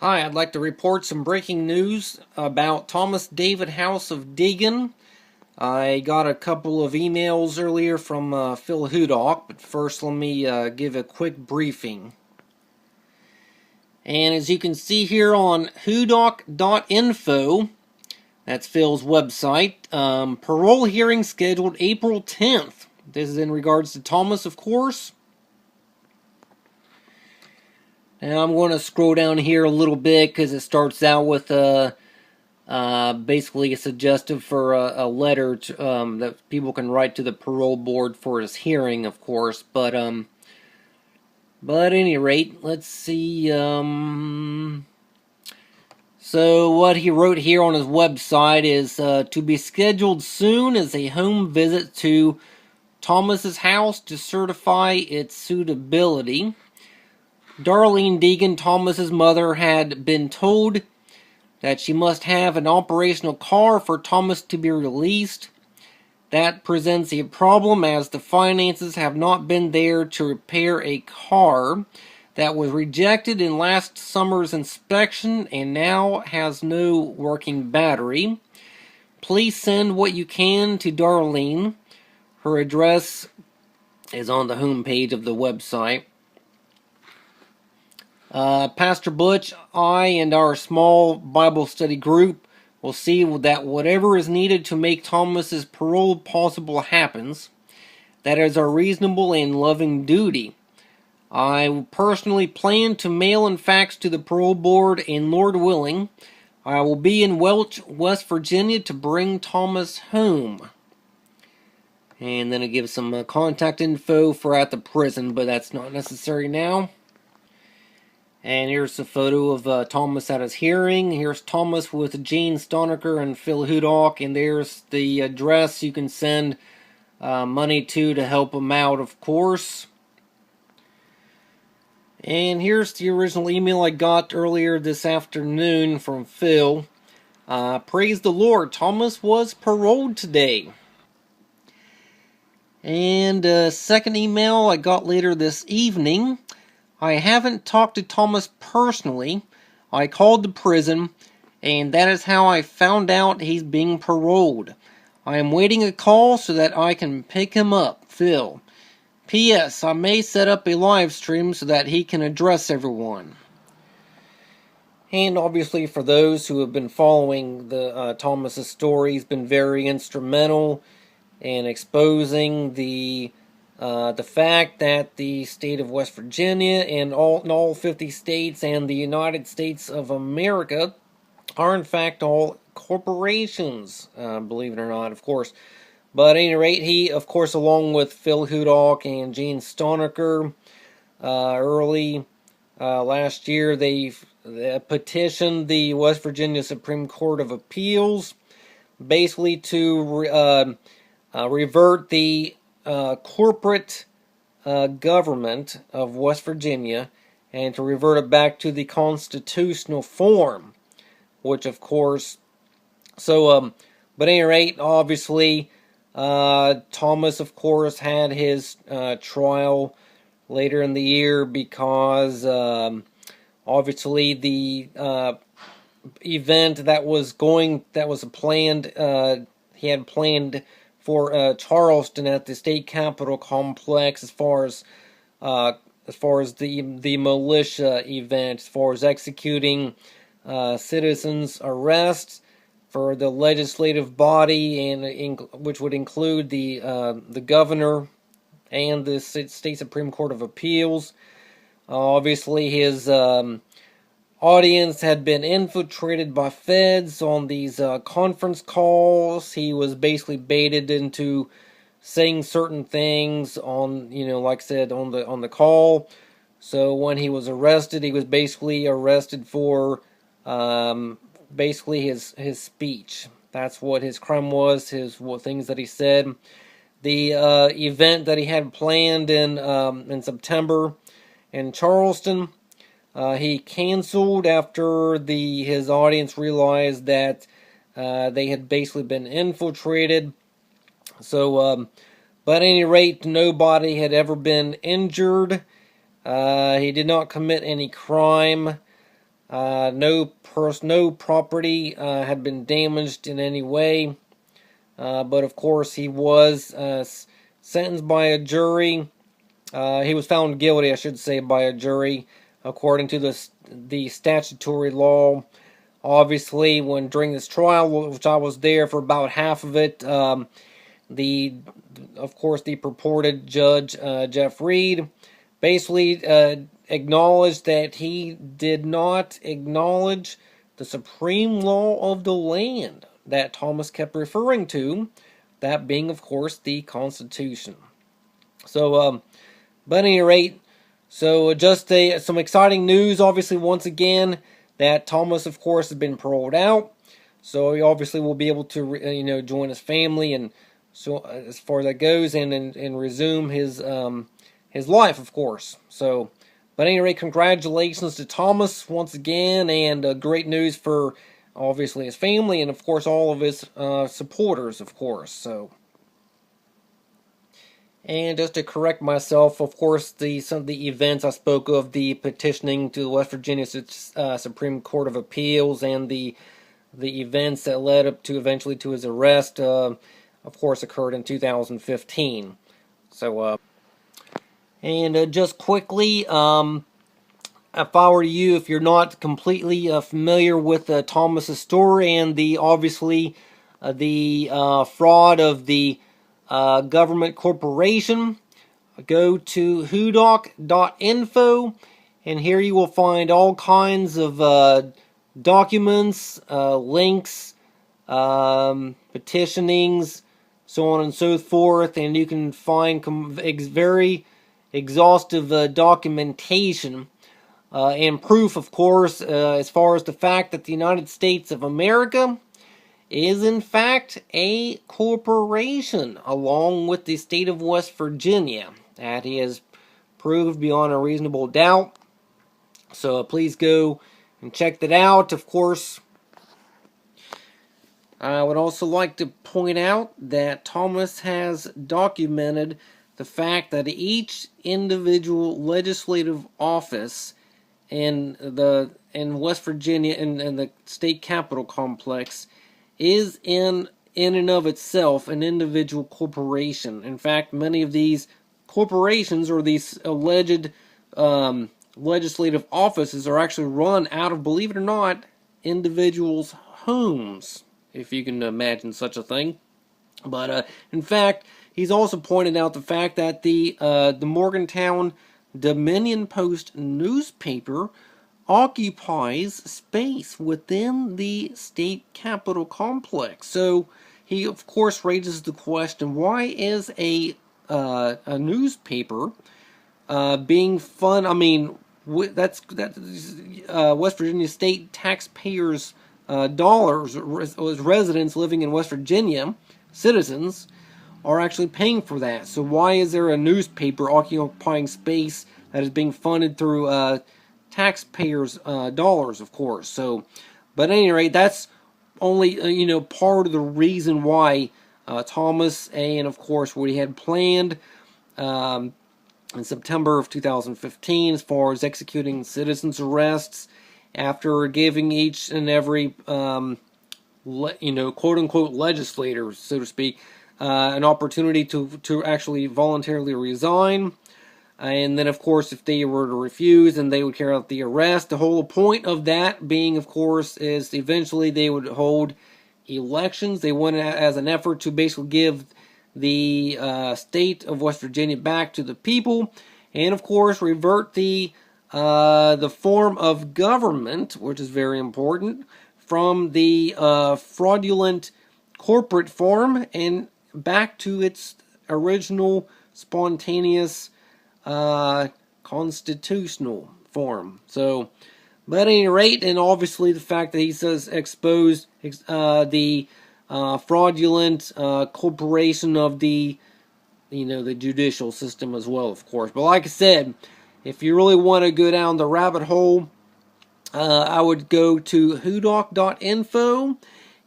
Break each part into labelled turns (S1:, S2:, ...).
S1: Hi, I'd like to report some breaking news about Thomas David House of Deegan. I got a couple of emails earlier from Phil Hudock, but first let me give a quick briefing. And as you can see here on hudock.info, that's Phil's website, parole hearing scheduled April 10th. This is in regards to Thomas, of course. Now I'm going to scroll down here a little bit because it starts out with basically a suggestive for a letter to, that people can write to the parole board for his hearing, of course. But at any rate, let's see. So what he wrote here on his website is to be scheduled soon as a home visit to Thomas's house to certify its suitability. Darlene Deegan, Thomas's mother, had been told that she must have an operational car for Thomas to be released. That presents a problem as the finances have not been there to repair a car that was rejected in last summer's inspection and now has no working battery. Please send what you can to Darlene. Her address is on the homepage of the website. Pastor Butch, I, and our small Bible study group will see that whatever is needed to make Thomas's parole possible happens. That is our reasonable and loving duty. I personally plan to mail and fax to the parole board, and Lord willing, I will be in Welch, West Virginia to bring Thomas home. And then it gives some contact info for at the prison, but that's not necessary now. And here's a photo of Thomas at his hearing. Here's Thomas with Gene Stonecker and Phil Hudock. And there's the address you can send money to help him out, of course. And here's the original email I got earlier this afternoon from Phil. Praise the Lord, Thomas was paroled today. And second email I got later this evening. I haven't talked to Thomas personally. I called the prison, and that is how I found out he's being paroled. I am waiting a call so that I can pick him up. Phil. P.S. I may set up a live stream so that he can address everyone. And obviously for those who have been following the Thomas's story, he's been very instrumental in exposing the fact that the state of West Virginia and all 50 states and the United States of America are in fact all corporations, believe it or not, of course. But at any rate, he, of course, along with Phil Hudock and Gene Stonecker, early last year, they petitioned the West Virginia Supreme Court of Appeals basically to revert the corporate government of West Virginia and to revert it back to the constitutional form, which of course, but at any rate, obviously, Thomas, of course, had his trial later in the year because obviously the event that was planned, he had planned for Charleston at the state capitol complex as far as the militia event, as far as executing citizens' arrests for the legislative body, and which would include the governor and the state Supreme Court of Appeals. Obviously, his audience had been infiltrated by feds on these conference calls. He was basically baited into saying certain things on, like I said, on the call. So when he was arrested, he was basically arrested for basically his speech. That's what his crime was, what things that he said. The event that he had planned in September in Charleston, he canceled after his audience realized that they had basically been infiltrated. So, but at any rate, nobody had ever been injured. He did not commit any crime. No property had been damaged in any way. But of course, he was sentenced by a jury. He was found guilty, I should say, by a jury, according to the statutory law. Obviously, when during this trial, which I was there for about half of it, of course, the purported judge, Jeff Reed, basically acknowledged that he did not acknowledge the supreme law of the land that Thomas kept referring to, that being, of course, the Constitution. So, but at any rate, so just some exciting news, obviously, once again, that Thomas, of course, has been paroled out. So he obviously will be able to, join his family, and so as far as that goes, and resume his life, of course. So, but at any rate, congratulations to Thomas once again, and great news for obviously his family, and of course all of his supporters, of course. So, and just to correct myself, of course, some of the events I spoke of, the petitioning to the West Virginia Supreme Court of Appeals, and the events that led up to eventually to his arrest, of course, occurred in 2015. So, and just quickly, if I were you, if you're not completely familiar with Thomas's story and the obviously the fraud of the government corporation, go to whodoc.info, and here you will find all kinds of documents, links, petitionings, so on and so forth, and you can find very exhaustive documentation and proof, of course, as far as the fact that the United States of America is in fact a corporation, along with the state of West Virginia. That he has proved beyond a reasonable doubt. So please go and check that out. Of course, I would also like to point out that Thomas has documented the fact that each individual legislative office in West Virginia, in the state capitol complex, is in and of itself an individual corporation. In fact, many of these corporations, or these alleged legislative offices, are actually run out of, believe it or not, individuals' homes, if you can imagine such a thing. But in fact, he's also pointed out the fact that the Morgantown Dominion Post newspaper occupies space within the state capitol complex. So he, of course, raises the question: why is a newspaper being fun? I mean, that's West Virginia state taxpayers' dollars, as residents living in West Virginia, citizens, are actually paying for that. So why is there a newspaper occupying space that is being funded through taxpayers' dollars, of course? So, but at any rate, that's only part of the reason why Thomas and of course what he had planned in September of 2015, as far as executing citizens' arrests, after giving each and every quote-unquote legislator, so to speak, an opportunity to actually voluntarily resign. And then, of course, if they were to refuse, then they would carry out the arrest. The whole point of that being, of course, is eventually they would hold elections. They went as an effort to basically give the state of West Virginia back to the people, and, of course, revert the form of government, which is very important, from the fraudulent corporate form and back to its original spontaneous constitutional form. So, but at any rate, and obviously the fact that he says exposed the fraudulent corporation of the the judicial system as well, of course. But like I said, if you really want to go down the rabbit hole, I would go to whodoc.info.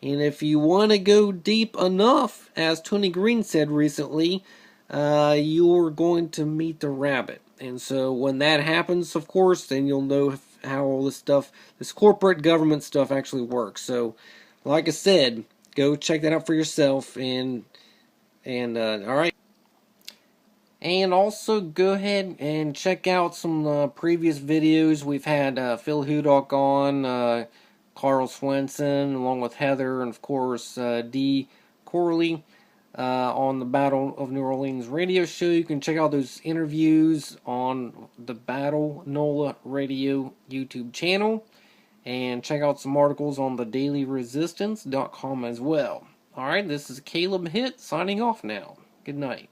S1: And if you want to go deep enough, as Tony Green said recently, you're going to meet the rabbit. And so when that happens, of course, then you'll know how all this stuff, this corporate government stuff actually works. So, like I said, go check that out for yourself, and all right. And also go ahead and check out some previous videos. We've had Phil Hudock on, Carl Swenson, along with Heather, and of course Dee Corley on the Battle of New Orleans radio show. You can check out those interviews on the Battle NOLA Radio YouTube channel. And check out some articles on thedailyresistance.com as well. Alright, this is Caleb Hitt signing off now. Good night.